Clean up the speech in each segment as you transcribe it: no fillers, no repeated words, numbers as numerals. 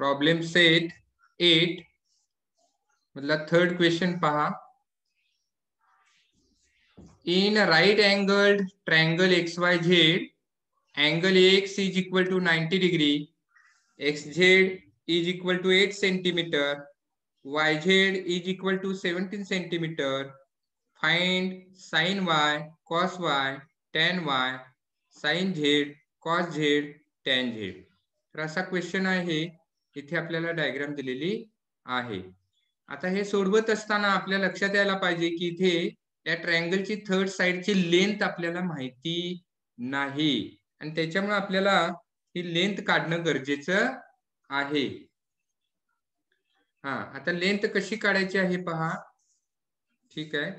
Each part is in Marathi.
प्रॉब्लेम सेट 8 मधला थर्ड क्वेश्चन पहा. In right angled triangle XYZ angle AX is equal to 90 degree, XZ is equal to 8 centimeter, YZ is equal to 17 centimeter. Find sin Y, cos Y, tan Y, sin Z, cos Z, tan Z. तर असा क्वेश्चन आहे. इथे आपल्याला डायग्राम दिलेली आहे. आता हे सोडवत असताना आपल्या लक्षात यायला पाहिजे की इथे या ट्रायंगलची थर्ड साइडची लेंथ आपल्याला माहिती नाही आणि त्याच्यामुळे आपल्याला ही लेंथ काढणं गरजेचं आहे. आता लेंथ कशी काढायची आहे पहा. ठीक आहे.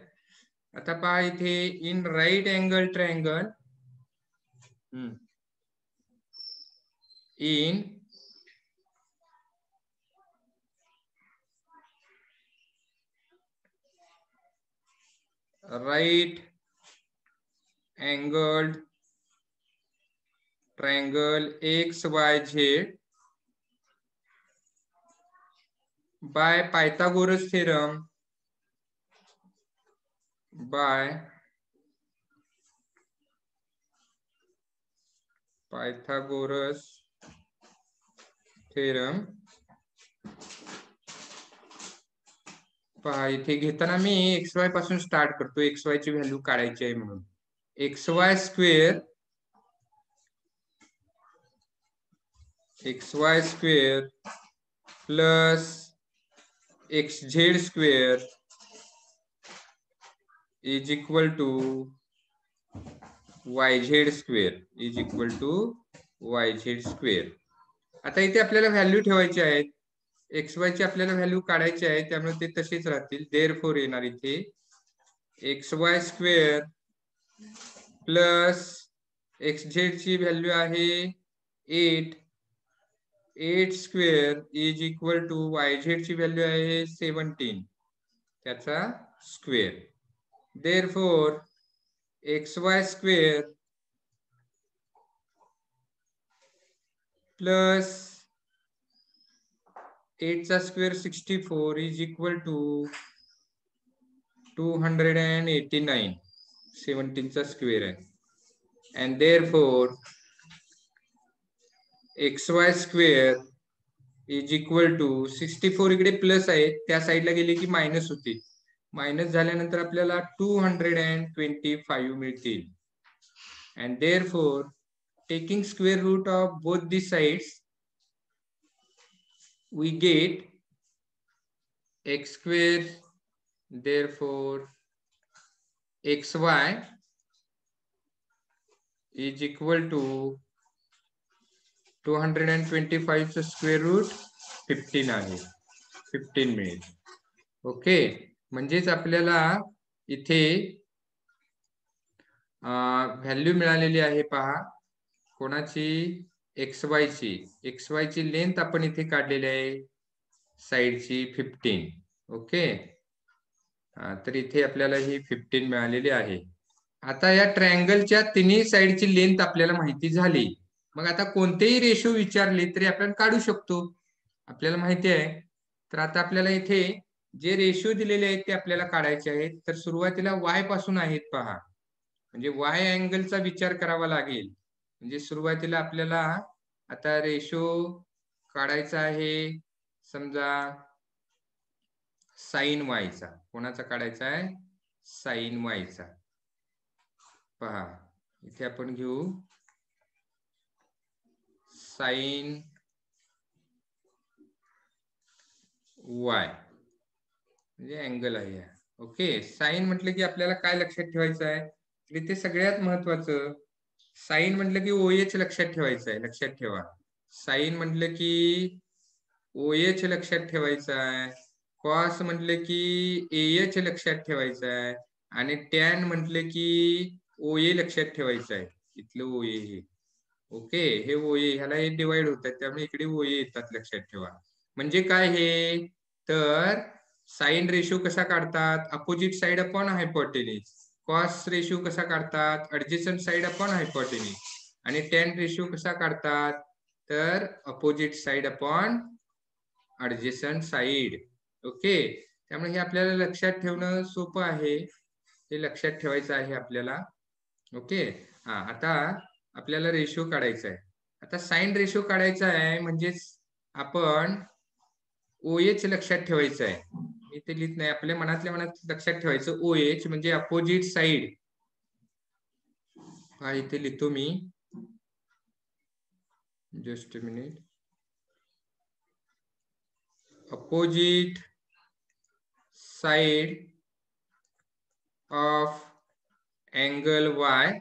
आता पहा इथे in right angle triangle in right angled triangle XYZ by Pythagoras theorem पहा इथे घेताना मी XY पासून स्टार्ट करतो. XY ची व्हॅल्यू काढायची आहे म्हणून XY square plus XZ square is equal to YZ square आता इथे आपल्याला व्हॅल्यू ठेवायची आहे. XY ची आपल्याला व्हॅल्यू काढायची आहे त्यामुळे ते तसेच राहतील. देअरफॉर येणार इथे XY स्क्वेअर प्लस XZ ची व्हॅल्यू आहे 8 square is equal to YZ ची व्हॅल्यू आहे 17 त्याचा square. Therefore XY square plus 8 चा स्क्वेअर 64 इज इक्वल टू 289 17 चा स्क्वेअर आहे. and therefore XY square is equal to 64 इकडे प्लस आहे त्या साईडला गेले की मायनस होते. मायनस झाल्यानंतर आपल्याला 225 मिळतील. and therefore taking square root of both the sides we get x square. Therefore XY is equal to 225 चा स्क्वेअर रूट 15 आहे. 15 मिळेल. ओके म्हणजेच आपल्याला इथे व्हॅल्यू मिळालेली आहे पहा कोणाची XY ची लेंथ आपण इथे काढलेली आहे साइडची 15. ओके तर इथे आपल्याला ही 15 मिळालेली आहे. आता या ट्रायंगलच्या तिन्ही साइडची लेंथ आपल्याला माहिती झाली. मग आता कोणतेही रेशो विचारले तरी आपण काढू शकतो आपल्याला माहिती आहे. तर आता आपल्याला इथे जे रेशो दिलेले आहेत ते आपल्याला काढायचे आहेत. तर सुरुवातीला Y पासून आहेत पहा म्हणजे Y अँगलचा विचार करावा लागेल. म्हणजे सुरुवातीला आपल्याला आता रेशो काढायचा आहे. समजा साइन Y चा कोणाचा काढायचा आहे साइन Y चा. पहा इथे आपण घेऊ साइन Y म्हणजे अँगल आहे. ओके साइन म्हटलं की आपल्याला काय लक्षात ठेवायचं आहे. इथे सगळ्यात महत्वाचं साइन म्हटलं की OH लक्षात ठेवायचं आहे. लक्षात ठेवा साइन म्हटलं की OH लक्षात ठेवायचं आहे. कॉस म्हटलं की AH लक्षात ठेवायचं आहे आणि टॅन म्हटलं की OA लक्षात ठेवायचं आहे. इथलं OA हे ओके हे OA ह्याला हे डिवाइड होतात त्यामुळे इकडे OA येतात लक्षात ठेवा. म्हणजे काय हे तर साइन रेशो कसा काढतात opposite side upon hypotenuse. Cos ratio कसा काढतात ऍडजसंट साइड अपॉन हायपोटेन्यूज आणि टॅन रेशो कसा काढतात तर opposite side upon adjacent side. Okay, त्यामुळे हे आपल्याला लक्षात ठेवणं सोपं आहे, हे लक्षात ठेवायचं आहे आपल्याला. ओके, हा आता आपल्याला रेशो काढायचा आहे. आता साइन रेशो काढायचा आहे म्हणजेच आपण OH लक्षात ठेवायचं आहे. इथे लिहित नाही, आपल्या मनातल्या मनात लक्षात ठेवायचं. OH म्हणजे अपोजिट साइड. हा इथे लिहितो मी, just a minute. Opposite side of angle Y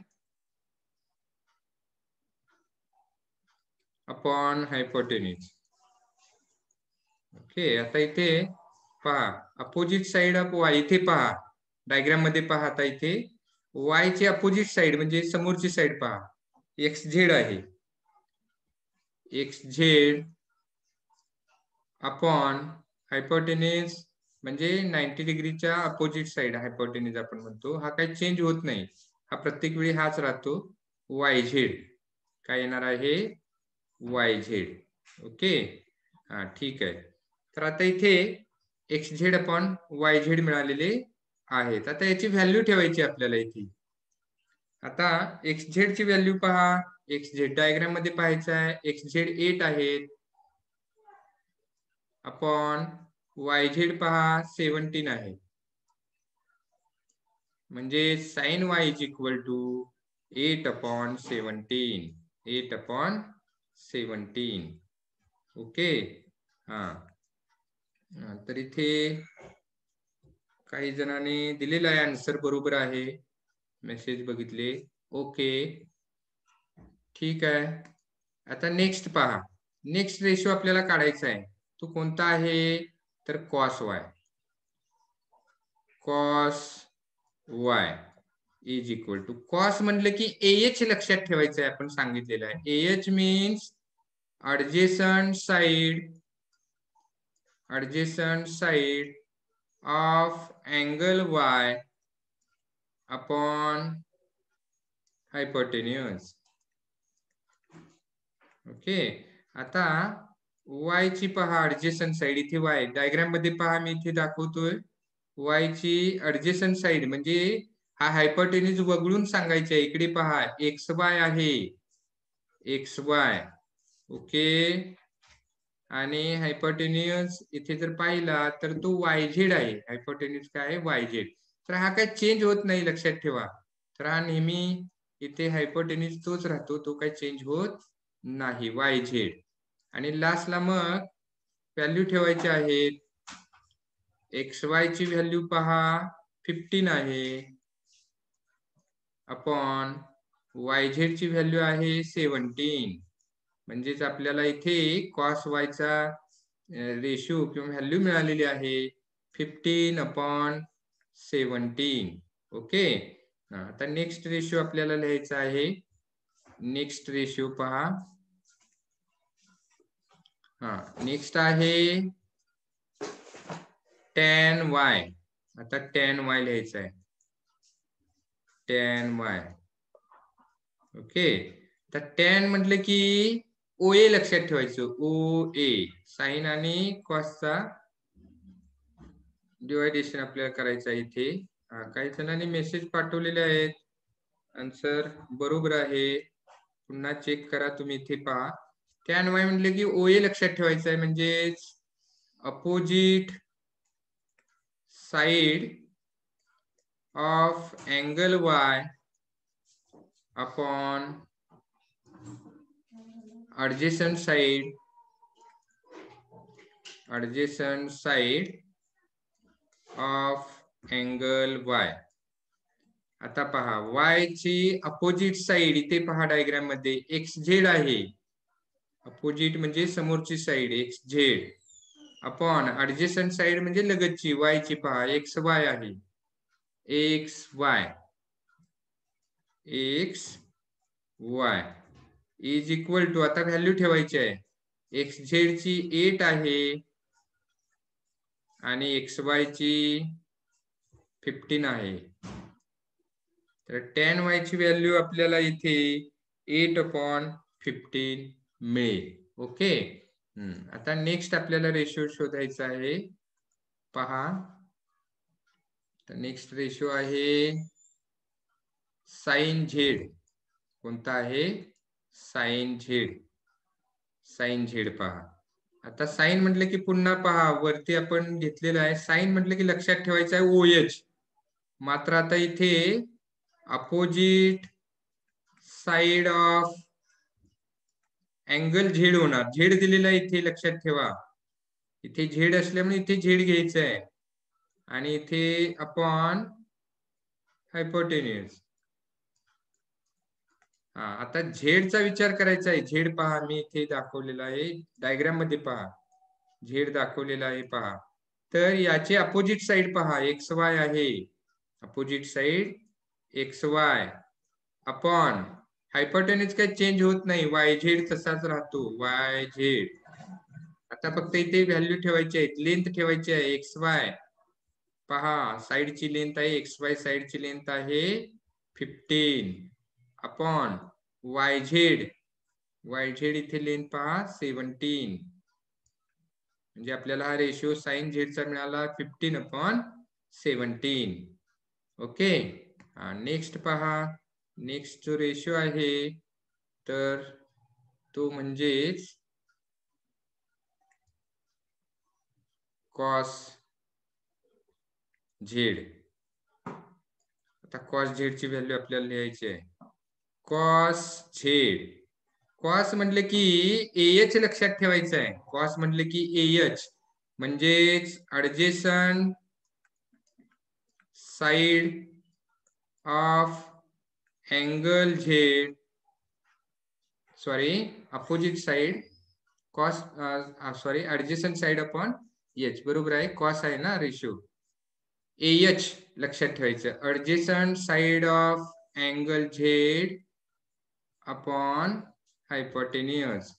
upon hypotenuse. Okay, आता इथे पहा अपोजिट साइड ऑफ Y. इथे पहा डायग्राम मध्ये पहा, आता इथे Y ची अपोजिट साइड म्हणजे समोरची साइड पहा, XZ आहे. XZ अपॉन हायपोटेन्यूज म्हणजे 90 डिग्रीच्या अपोजिट साइड हायपोटेन्यूज आपण म्हणतो. हा काही चेंज होत नाही, हा प्रत्येक वेळी हाच राहतो. YZ काय येणार आहे, YZ. ओके, हा ठीक आहे. तर आता इथे XZ अपॉन YZ मिळालेले आहेत. आता याची व्हॅल्यू ठेवायची आपल्याला इथे. आता XZ ची व्हॅल्यू पहा, XZ डायग्राम मध्ये पाहायचं आहे. XZ 8 आहेत अपॉन YZ पहा 17 आहे. म्हणजे sine Y is equal to 8 upon 17. 8 upon 17. Okay, हा तर इथे काही जणांनी दिलेला आहे आन्सर, बरोबर आहे, मेसेज बघितले. ओके, ठीक आहे. आता नेक्स्ट पहा, नेक्स्ट रेशो आपल्याला काढायचा आहे. तो कोणता आहे तर cos Y. Cos Y is equal to, cos म्हटलं की AH लक्षात ठेवायचं आहे, आपण सांगितलेलं आहे. AH means adjacent side of angle Y upon hypotenuse. Okay, आता Y ची पहा ऍडजेसंट साइड, इथे Y डायग्राम मध्ये पहा, मी इथे दाखवतोय. Y ची ऍडजेसंट साइड म्हणजे हा हायपोटेन्यूज वगळून सांगायचे आहे. इकडे पहा XY आहे, XY. ओके, आणि हायपोटेन्यूज इथे जर पाहिला तर तो YZ आहे. हायपोटेन्यूज काय आहे, YZ. तर हा काय चेंज होत नाही, लक्षात ठेवा. तर हा नेहमी इथे हायपोटेन्यूज तोच राहतो, तो काही चेंज होत नाही, YZ. आणि लास्टला मग व्हॅल्यू ठेवायची आहेत. XY ची व्हॅल्यू पहा 15 आहे अपॉन YZ ची व्हॅल्यू आहे 17. म्हणजेच आपल्याला इथे कॉस Y चा रेशो किंवा व्हॅल्यू मिळालेली आहे 15 अपॉन 17. ओके, आता नेक्स्ट रेशो आपल्याला लिहायचा आहे. नेक्स्ट रेशो पहा, हा नेक्स्ट आहे tan Y. आता tan Y लिहायचं आहे, tan Y. ओके, तर tan म्हटलं की OA लक्षात ठेवायचं. OA साइन आणि कॉसचा डिवायडेशन आपल्याला करायचं आहे इथे. काही जणांनी मेसेज पाठवलेले आहेत, आन्सर बरोबर आहे, पुन्हा चेक करा तुम्ही. इथे पहा tan Y म्हटलं की OA लक्षात ठेवायचं आहे, म्हणजे opposite side of angle Y upon adjacent side of angle Y. आता पहा Y ची अपोजिट साइड इथे पहा डायग्राम मध्ये XZ आहे. अपोजिट म्हणजे समोरची side XZ upon adjacent side म्हणजे लगतची Y ची पहा XY आहे. XY इज इक्वल टू, आता व्हॅल्यू ठेवायची आहे. XZ ची 8 आहे आणि XY ची 15 आहे. तर tan Y ची व्हॅल्यू आपल्याला इथे 8 अपॉन 15 मिळेल. ओके, आता नेक्स्ट आपल्याला रेशो शोधायचा आहे. पहा, तर नेक्स्ट रेशो आहे साइन झेड. कोणता आहे? Sign Z. साइन झेड पहा. आता साइन म्हटलं की पुन्हा पहा वरती आपण घेतलेलं आहे. साइन म्हटलं की लक्षात ठेवायचं आहे OH. मात्र आता इथे opposite side of angle Z होणार. झेड दिलेला आहे इथे, लक्षात ठेवा. इथे झेड असल्यामुळे इथे झेड घ्यायचं आहे आणि इथे अपॉन हायपोटेन्यूज. आता झेडचा विचार करायचा आहे. झेड पहा, मी इथे दाखवलेला आहे डायग्राम मध्ये पहा. झेड दाखवलेला आहे पहा. तर याचे अपोजिट साइड पहा, XY आहे. अपोजिट साइड XY अपॉन हायपोटेन्यूज काही चेंज होत नाही. YZ तसाच राहतो. YZ. आता फक्त इथे व्हॅल्यू ठेवायची आहे, लेंथ ठेवायची आहे. XY पहा, साइडची लेंथ आहे, XY साइडची लेंथ आहे 15 अपॉन YZ. YZ इथे लेंथ पहा 17. म्हणजे आपल्याला हा रेशो साइन झेडचा मिळाला 15/17. ओके. नेक्स्ट पहा, नेक्स्ट जो रेशो आहे तर तो म्हणजेच कॉस झेड. आता कॉस झेडची व्हॅल्यू आपल्याला लिहायची आहे. Cos Z. कॉस म्हटलं की AH लक्षात ठेवायचं आहे. कॉस म्हटलं की AH म्हणजेच adjacent side of angle Z, sorry opposite side cos, sorry adjacent side upon H. बरोबर आहे, कॉस आहे ना रेशो. AH लक्षात ठेवायचं, adjacent side of angle Z upon hypotenuse.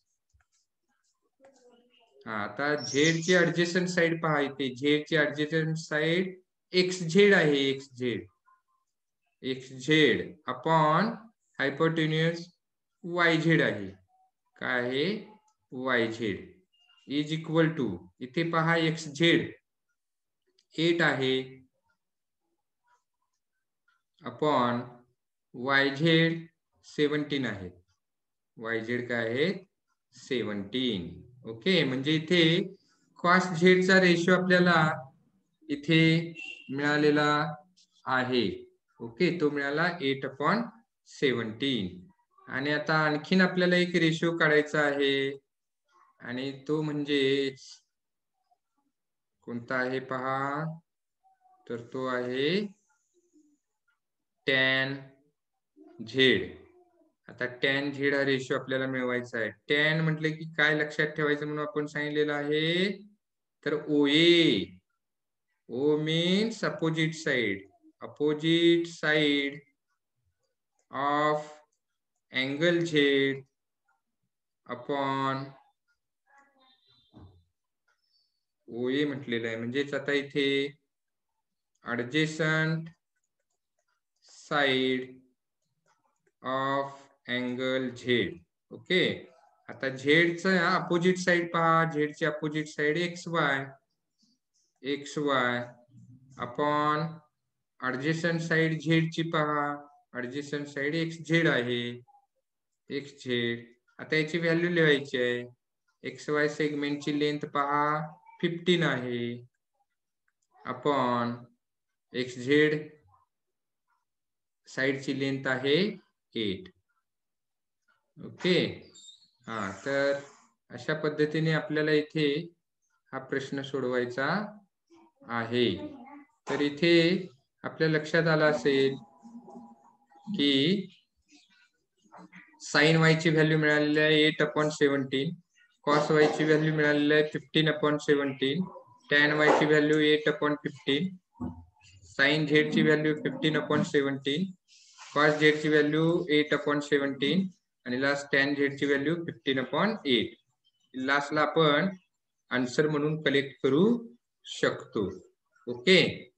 आता झेड ची ऍडजेसंट साइड पहा, इथे झेड ची ऍडजेसंट साइड XZ आहे. XZ अपॉन हायपोटेन्यूज YZ आहे. काय आहे? YZ इज इक्वल टू, इथे पहा XZ 8 आहे अपॉन YZ 17 आहे. YZ काय आहे? 17. ओके. म्हणजे इथे कॉस झेडचा रेशो आपल्याला इथे मिळालेला आहे. ओके, तो मिळाला 8/17. आणि आता आणखीन आपल्याला एक रेशो काढायचा आहे आणि तो म्हणजे कोणता आहे पहा, तर तो आहे टॅन झेड. आता टॅन झेड हा रेशो आपल्याला मिळवायचा आहे. टॅन म्हटलं की काय लक्षात ठेवायचं म्हणून आपण सांगितलेलं आहे, तर OA. O means opposite side. Opposite side of angle Z upon OA म्हटलेलं आहे. म्हणजेच आता इथे adjacent side of angle Z. Okay. आता Z चा अपोजिट साइड पहा, Z ची opposite side XY upon adjacent side Z ची पहा, adjacent साइड XZ आहे. XZ. आता याची व्हॅल्यू लिहायची आहे. XY सेगमेंटची लेंथ पहा 15 आहे अपॉन XZ साइडची लेंथ आहे 8. ओके. तर अशा पद्धतीने आपल्याला इथे हा प्रश्न सोडवायचा आहे. तर इथे आपल्या लक्षात आलं असेल की साइन Y ची व्हॅल्यू मिळालेली आहे 8/17, कॉस Y ची व्हॅल्यू मिळालेली आहे 15/17, टॅन Y ची व्हॅल्यू 8/15, साइन Z ची व्हॅल्यू 15/17, कॉस Z ची व्हॅल्यू 8/17 आणि लास्ट टॅन Z ची व्हॅल्यू 15/8. लास्टला आपण आन्सर म्हणून कलेक्ट करू शकतो. ओके.